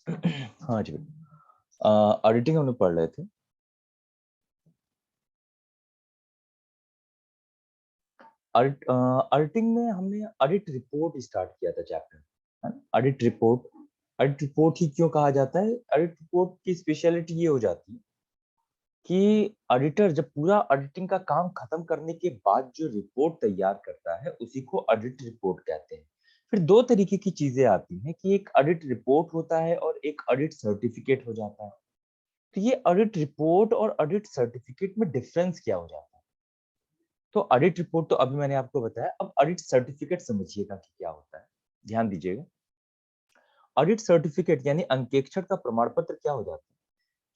हाँ जी। ऑडिटिंग हम लोग पढ़ रहे थे। ऑडिटिंग में हमने ऑडिट रिपोर्ट स्टार्ट किया था चैप्टर, है ना? ऑडिट रिपोर्ट ही क्यों कहा जाता है? ऑडिट रिपोर्ट की स्पेशलिटी ये हो जाती है कि ऑडिटर जब पूरा ऑडिटिंग का काम खत्म करने के बाद जो रिपोर्ट तैयार करता है उसी को ऑडिट रिपोर्ट कहते हैं। फिर दो तरीके की चीजें आती हैं कि एक ऑडिट रिपोर्ट होता है और एक ऑडिट सर्टिफिकेट हो जाता है। तो ये ऑडिट रिपोर्ट और ऑडिट सर्टिफिकेट में डिफरेंस क्या हो जाता है? तो ऑडिट रिपोर्ट तो अभी मैंने आपको बताया, अब ऑडिट सर्टिफिकेट समझिएगा कि क्या होता है। ध्यान दीजिएगा। ऑडिट सर्टिफिकेट यानी अंकेक्षण का प्रमाण पत्र क्या हो जाता है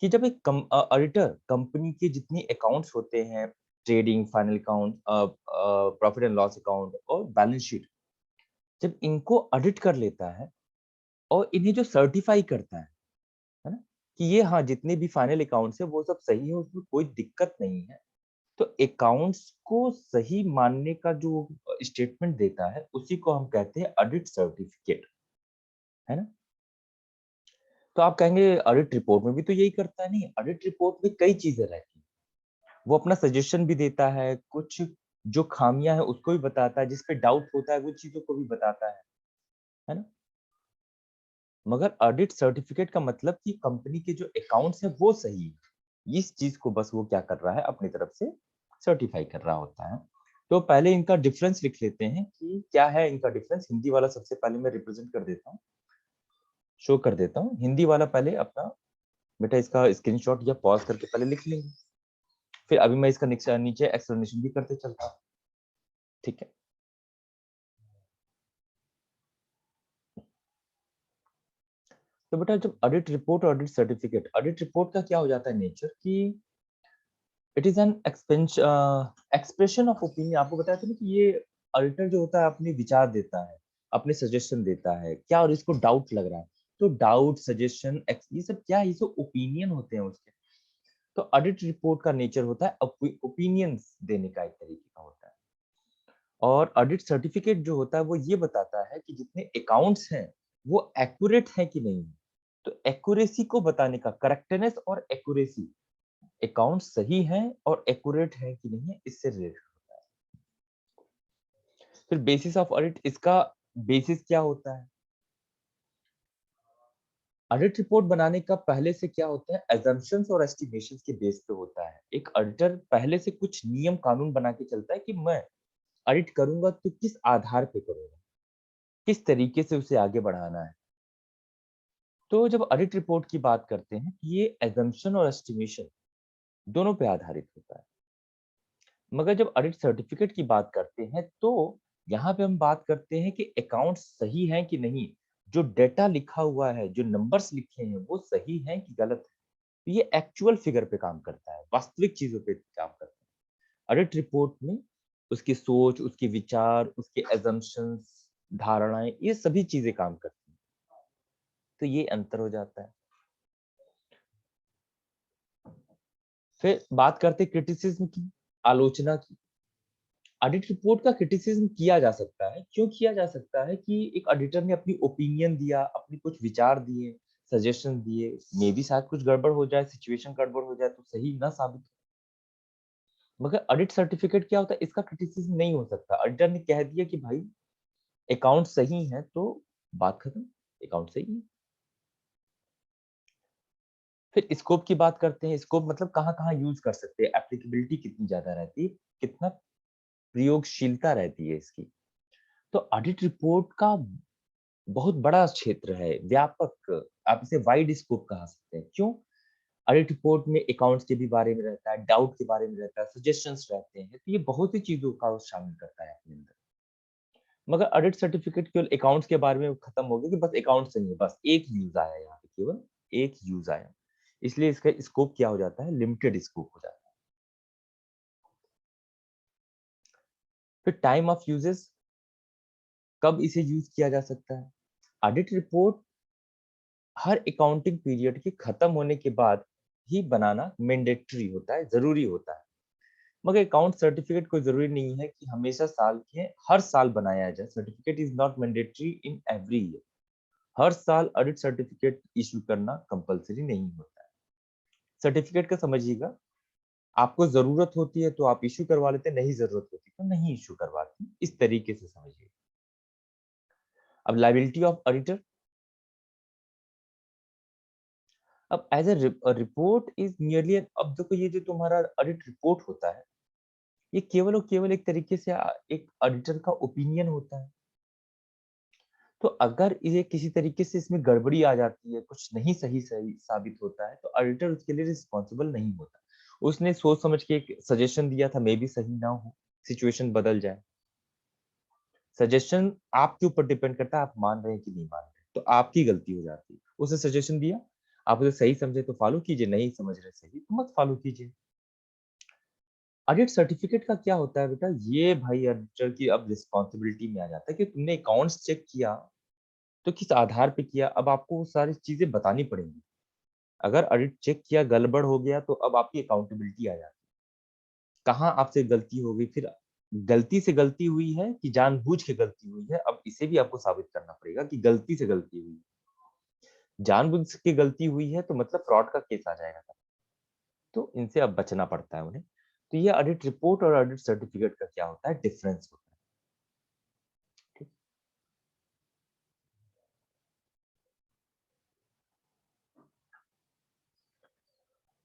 कि जब एक ऑडिटर कंपनी के जितनी अकाउंट्स होते हैं, trading, final account, profit and loss account और बैलेंस शीट, जब इनको ऑडिट कर लेता है और इन्हें जो सर्टिफाई करता है ना, कि ये हाँ जितने भी फाइनल अकाउंट्स है वो सब सही है, उसमें कोई दिक्कत नहीं है, तो अकाउंट्स को सही मानने का जो स्टेटमेंट देता है उसी को हम कहते हैं ऑडिट सर्टिफिकेट, है ना? तो आप कहेंगे ऑडिट रिपोर्ट में भी तो यही करता है। नहीं, ऑडिट रिपोर्ट में कई चीजें रहती हैं। वो अपना सजेशन भी देता है, कुछ जो खामियां है उसको भी बताता है, जिस पे डाउट होता है वो चीजों को भी बताता है ना? मगर ऑडिट सर्टिफिकेट का मतलब कि कंपनी के जो अकाउंट्स है वो सही है, इस चीज को बस वो क्या कर रहा है, अपनी तरफ से सर्टिफाई कर रहा होता है। तो पहले इनका डिफरेंस लिख लेते हैं कि क्या है इनका डिफरेंस। हिंदी वाला सबसे पहले मैं रिप्रेजेंट कर देता हूँ, शो कर देता हूँ। हिंदी वाला पहले अपना बेटा इसका स्क्रीनशॉट या पॉज करके पहले लिख लेंगे, फिर अभी मैं इसका नीचे एक्सप्लेनेशन भी करते चलता हूँ। ठीक है? तो बेटा जब ऑडिट रिपोर्ट और ऑडिट सर्टिफिकेट, ऑडिट रिपोर्ट का क्या हो जाता है नेचर कि it is an expression of opinion. आपको बताया था ना कि ये ऑडिटर जो होता है अपने विचार देता है, अपने सजेशन देता है क्या, और इसको डाउट लग रहा है तो डाउट, सजेशन, ये सब क्या है, ये सब ओपिनियन होते हैं उसके। तो ऑडिट रिपोर्ट का नेचर होता है ओपिनियंस देने का, एक तरीके का होता है। और ऑडिट सर्टिफिकेट जो होता है वो ये बताता है कि जितने अकाउंट्स हैं वो एक्यूरेट है कि नहीं। तो एक्यूरेसी को बताने का, करेक्टनेस और एक्यूरेसी, अकाउंट सही है और एक्यूरेट है कि नहीं है, इससे रिलेटेड होता है। फिर बेसिस ऑफ ऑडिट, इसका बेसिस क्या होता है? ऑडिट रिपोर्ट बनाने का पहले से क्या होता है, assumptions और estimations के बेस पे होता है। एक ऑडिटर पहले से कुछ नियम कानून बना के चलता है कि मैं ऑडिट करूंगा तो किस आधार पे करूंगा, किस तरीके से उसे आगे बढ़ाना है। तो जब ऑडिट रिपोर्ट की बात करते हैं, ये assumption और estimation दोनों पे आधारित होता है। मगर जब ऑडिट सर्टिफिकेट की बात करते हैं तो यहाँ पे हम बात करते हैं कि अकाउंट सही है कि नहीं, जो डेटा लिखा हुआ है, जो नंबर्स लिखे हैं वो सही हैं कि गलत है। तो ये एक्चुअल फिगर पे काम करता है, वास्तविक चीजों पे काम करता है। ऑडिट रिपोर्ट में उसकी सोच, उसके विचार, उसके एजम्पशंस, धारणाएं, ये सभी चीजें काम करती हैं। तो ये अंतर हो जाता है। फिर बात करते क्रिटिसिज्म की, आलोचना की। ऑडिट रिपोर्ट का क्रिटिसिज्म किया जा सकता है। क्यों किया जा सकता है कि एक ऑडिटर ने अपनी ओपिनियन दिया, अपनी कुछ विचार दिए, सजेशन दिए, मे बी शायद कुछ गड़बड़ हो जाए, सिचुएशन गड़बड़ हो जाए तो सही ना साबित हो। मगर ऑडिट सर्टिफिकेट क्या होता है, इसका क्रिटिसिज्म नहीं हो सकता। ऑडिटर ने कह दिया कि भाई अकाउंट सही है तो बात खत्म, अकाउंट सही है। फिर स्कोप की बात करते हैं। स्कोप मतलब कहाँ कहाँ यूज कर सकते हैं, एप्लीकेबिलिटी कितनी ज्यादा रहती है, कितना प्रयोगशीलता रहती है इसकी। तो ऑडिट रिपोर्ट का बहुत बड़ा क्षेत्र है, व्यापक, आप इसे वाइड स्कोप कहा सकते हैं। क्यों? ऑडिट रिपोर्ट में अकाउंट्स के भी बारे में रहता है, डाउट के बारे में रहता है, सजेशंस रहते हैं, तो ये बहुत सी चीजों का वो शामिल करता है अपने अंदर। मगर ऑडिट सर्टिफिकेट केवल अकाउंट्स के बारे में खत्म हो गया कि बस अकाउंट सही है, बस एक यूज आया यहाँ पे, केवल एक यूज आया, इसलिए इसका स्कोप क्या हो जाता है, लिमिटेड स्कोप हो जाता है। फिर टाइम ऑफ यूजेस, कब इसे यूज किया जा सकता है? ऑडिट रिपोर्ट हर अकाउंटिंग पीरियड के खत्म होने के बाद ही बनाना मैंडेटरी होता है, जरूरी होता है। मगर अकाउंट सर्टिफिकेट कोई जरूरी नहीं है कि हमेशा साल के हर साल बनाया जाए। Certificate is not mandatory in every year. हर साल ऑडिट सर्टिफिकेट इशू करना कंपलसरी नहीं होता है। सर्टिफिकेट का समझिएगा, आपको जरूरत होती है तो आप इशू करवा लेते, नहीं जरूरत होती तो नहीं इशू करवाते, इस तरीके से समझिए। अब लायबिलिटी ऑफ ऑडिटर, अब as a report is nearly, अब देखो ये जो तुम्हारा ऑडिट रिपोर्ट होता है, ये केवल और केवल एक तरीके से एक ऑडिटर का ओपिनियन होता है। तो अगर ये किसी तरीके से इसमें गड़बड़ी आ जाती है, कुछ नहीं सही सही साबित होता है, तो ऑडिटर उसके लिए रिस्पॉन्सिबल नहीं होता। उसने सोच समझ के एक सजेशन दिया था, मे बी सही ना हो, सिचुएशन बदल जाए। सजेशन आपके ऊपर डिपेंड करता है, आप मान रहे हैं कि नहीं मान रहे, तो आपकी गलती हो जाती है। उसने सजेशन दिया, आप उसे सही समझे तो फॉलो कीजिए, नहीं समझ रहे सही तो मत फॉलो कीजिए। ऑडिट सर्टिफिकेट का क्या होता है बेटा, ये भाई ऑडिटर की अब रिस्पॉन्सिबिलिटी में आ जाता है कि तुमने अकाउंट्स चेक किया तो किस आधार पे किया, अब आपको वो सारी चीजें बतानी पड़ेंगी। अगर ऑडिट चेक किया गड़बड़ हो गया तो अब आपकी अकाउंटेबिलिटी आ जाती है, कहाँ आपसे गलती हो गई, फिर गलती से गलती हुई है कि जानबूझ के गलती हुई है, अब इसे भी आपको साबित करना पड़ेगा कि गलती से गलती हुई है। जानबूझ के गलती हुई है तो मतलब फ्रॉड का केस आ जाएगा, तो इनसे अब बचना पड़ता है उन्हें। तो ये ऑडिट रिपोर्ट और ऑडिट सर्टिफिकेट का क्या होता है, डिफरेंस होता है। ठीक?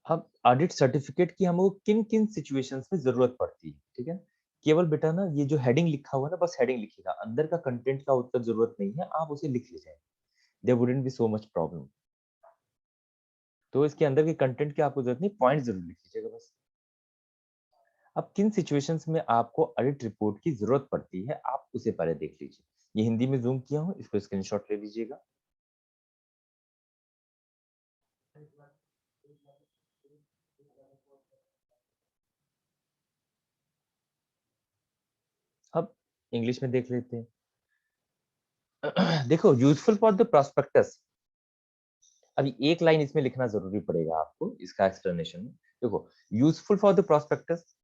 अब ऑडिट सर्टिफिकेट की हमको किन किन सिचुएशंस में जरूरत पड़ती है, ठीक है। केवल बेटा ना ये जो हेडिंग लिखा हुआ है ना, बस हेडिंग लिखिएगा, अंदर का कंटेंट का उत्तर जरूरत नहीं है, आप उसे लिख लीजिए, there wouldn't be so much problem. तो इसके अंदर के कंटेंट की आपको जरूरत नहीं, पॉइंट जरूर लिख लीजिएगा बस। अब किन सिचुएशंस में आपको ऑडिट रिपोर्ट की जरूरत पड़ती है, आप उसे पहले देख लीजिए। ये हिंदी में जूम किया हूं, इसको स्क्रीनशॉट ले लीजिएगा। अब इंग्लिश में देख लेते हैं। देखो, यूजफुल फॉर द प्रोस्पेक्टस, अभी एक लाइन इसमें लिखना जरूरी पड़ेगा आपको इसका एक्सप्लेनेशन में। देखो, यूजफुल फॉर द प्रोस्पेक्टस,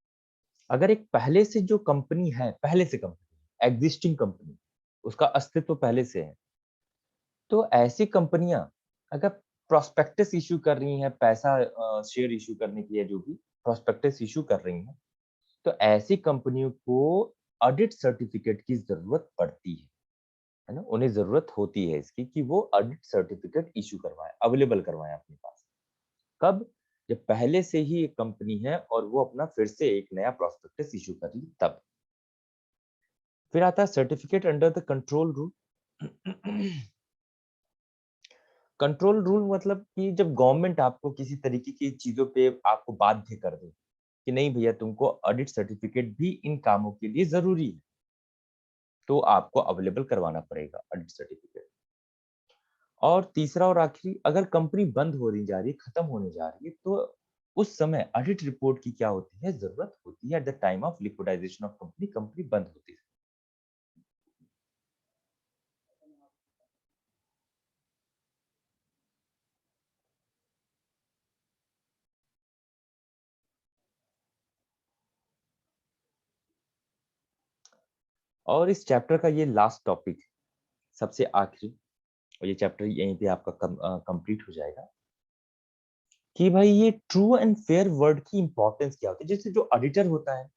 अगर एक पहले से जो कंपनी है, पहले से कंपनी, एग्जिस्टिंग कंपनी, उसका अस्तित्व पहले से है, तो ऐसी कंपनियां अगर प्रोस्पेक्टस इशू कर रही हैं, पैसा शेयर इशू करने के लिए जो भी प्रोस्पेक्टस इशू कर रही हैं, तो ऐसी कंपनियों को ऑडिट सर्टिफिकेट की जरूरत पड़ती है ना, उन्हें जरूरत होती है इसकी कि वो ऑडिट सर्टिफिकेट इशू करवाए, अवेलेबल करवाए अपने पास। कब? जब पहले से ही एक कंपनी है और वो अपना फिर से एक नया प्रोस्पेक्टस इशू कर ली तब। फिर आता है certificate under the control rule. Control rule मतलब कि जब गवर्नमेंट आपको किसी तरीके की चीजों पे आपको बाध्य कर दे कि नहीं भैया, तुमको ऑडिट सर्टिफिकेट भी इन कामों के लिए जरूरी है, तो आपको अवेलेबल करवाना पड़ेगा ऑडिट सर्टिफिकेट। और तीसरा और आखिरी, अगर कंपनी बंद होने जा रही है, खत्म होने जा रही है, तो उस समय ऑडिट रिपोर्ट की क्या होती है, जरूरत होती है at the time of liquidisation of company, company बंद होती है। और इस चैप्टर का ये लास्ट टॉपिक, सबसे आखिरी, और ये चैप्टर यहीं पे आपका कंप्लीट हो जाएगा कि भाई ये ट्रू एंड फेयर वर्ड की इंपॉर्टेंस क्या होती है। जैसे जो ऑडिटर होता है,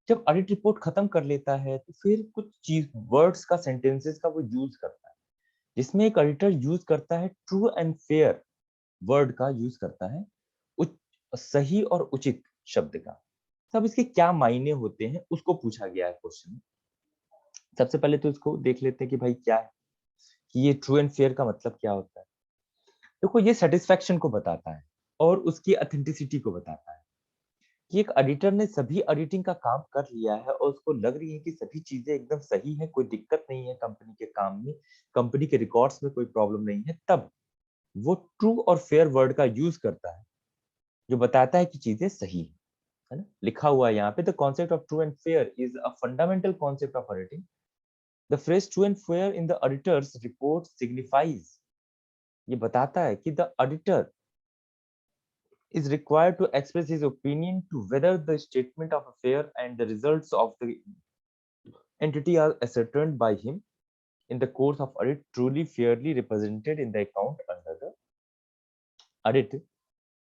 जब ऑडिट रिपोर्ट खत्म कर लेता है तो फिर कुछ चीज वर्ड्स का, सेंटेंसेस का वो यूज करता है, जिसमें एक ऑडिटर यूज करता है ट्रू एंड फेयर वर्ड का यूज करता है, सही और उचित शब्द का। तब इसके क्या मायने होते हैं उसको पूछा गया है क्वेश्चन में। सबसे पहले तो इसको देख लेते हैं कि भाई क्या है, कि ये ट्रू एंड फेयर का मतलब क्या होता है। देखो, ये सेटिस्फेक्शन को बताता है और उसकी ऑथेंटिसिटी को बताता है कि एक ऑडिटर ने सभी ऑडिटिंग का काम कर लिया है और उसको लग रही है कि सभी चीजें एकदम सही है, कोई दिक्कत नहीं है कंपनी के काम में, कंपनी के रिकॉर्ड्स में कोई प्रॉब्लम नहीं है, तब वो ट्रू और फेयर वर्ड का यूज करता है, जो बताता है कि चीजें सही है ना। लिखा हुआ है यहाँ पे, the concept of true and fair is a fundamental concept of auditing. The phrase true and fair in the auditors report signifies, ये बताता है कि the auditor is required to express his opinion to whether the statement of affair and the results of the entity are ascertained by him in the course of audit truly fairly represented in the account under the audit,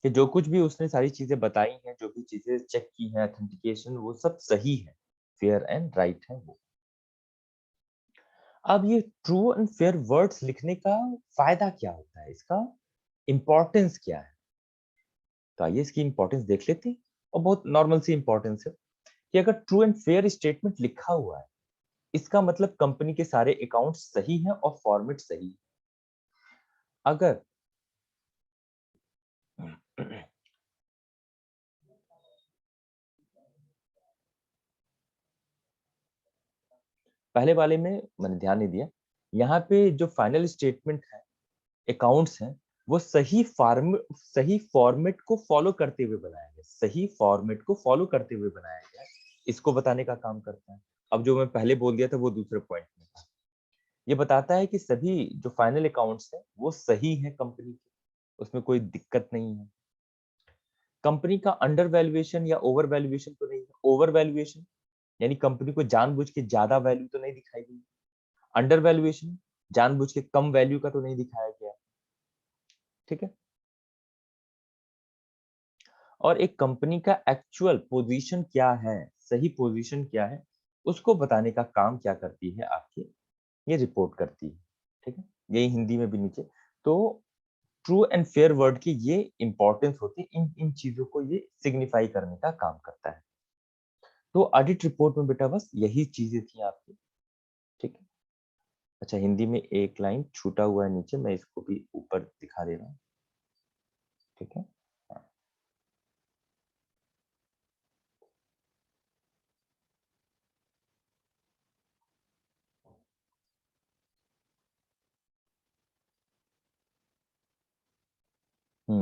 कि जो कुछ भी उसने सारी चीजें बताई हैं, जो भी चीजें चेक की हैं, ऑथेंटिकेशन, वो सब सही है, फेयर एंड राइट है वो। अब ये ट्रू एंड फेयर वर्ड्स लिखने का फायदा क्या होता है, इसका इंपॉर्टेंस क्या है? तो आइए इसकी इंपॉर्टेंस देख लेते हैं। और बहुत नॉर्मल सी इंपॉर्टेंस है कि अगर ट्रू एंड फेयर स्टेटमेंट लिखा हुआ है, इसका मतलब कंपनी के सारे अकाउंट सही हैं और फॉर्मेट सही है। अगर पहले वाले में मैंने ध्यान नहीं दिया, यहाँ पे जो फाइनल स्टेटमेंट है, अकाउंट्स हैं, वो सही फॉर्मेट को फॉलो करते हुए बनाया गया, सही फॉर्मेट को फॉलो करते हुए बनाया गया, इसको बताने का काम करता है। अब जो मैं पहले बोल दिया था वो दूसरे पॉइंट में था। ये बताता है कि सभी जो फाइनल अकाउंट्स हैं वो सही हैं कंपनी के, उसमें कोई दिक्कत नहीं है। कंपनी का अंडर वैल्यूएशन या ओवर वैल्यूएशन तो नहीं है। ओवर वैल्यूएशन यानी कंपनी को जानबूझ के ज्यादा वैल्यू तो नहीं दिखाई गई। अंडर वैल्यूएशन जानबूझ के कम वैल्यू का तो नहीं दिखाया गया। ठीक है। और एक कंपनी का एक्चुअल पोजीशन क्या है, सही पोजीशन क्या है, उसको बताने का काम क्या करती है आपकी ये रिपोर्ट करती है। ठीक है, यही हिंदी में भी नीचे। तो ट्रू एंड फेयर वर्ड की ये इंपॉर्टेंस होती है, इन इन चीजों को ये सिग्निफाई करने का काम करता है। तो ऑडिट रिपोर्ट में बेटा बस यही चीजें थी आपकी। ठीक है। अच्छा, हिंदी में एक लाइन छूटा हुआ है नीचे, मैं इसको भी ऊपर दिखा दे रहा हूँ। ठीक है।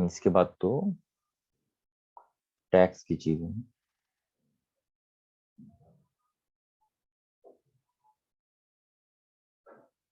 इसके बाद तो टैक्स की चीजें हैं।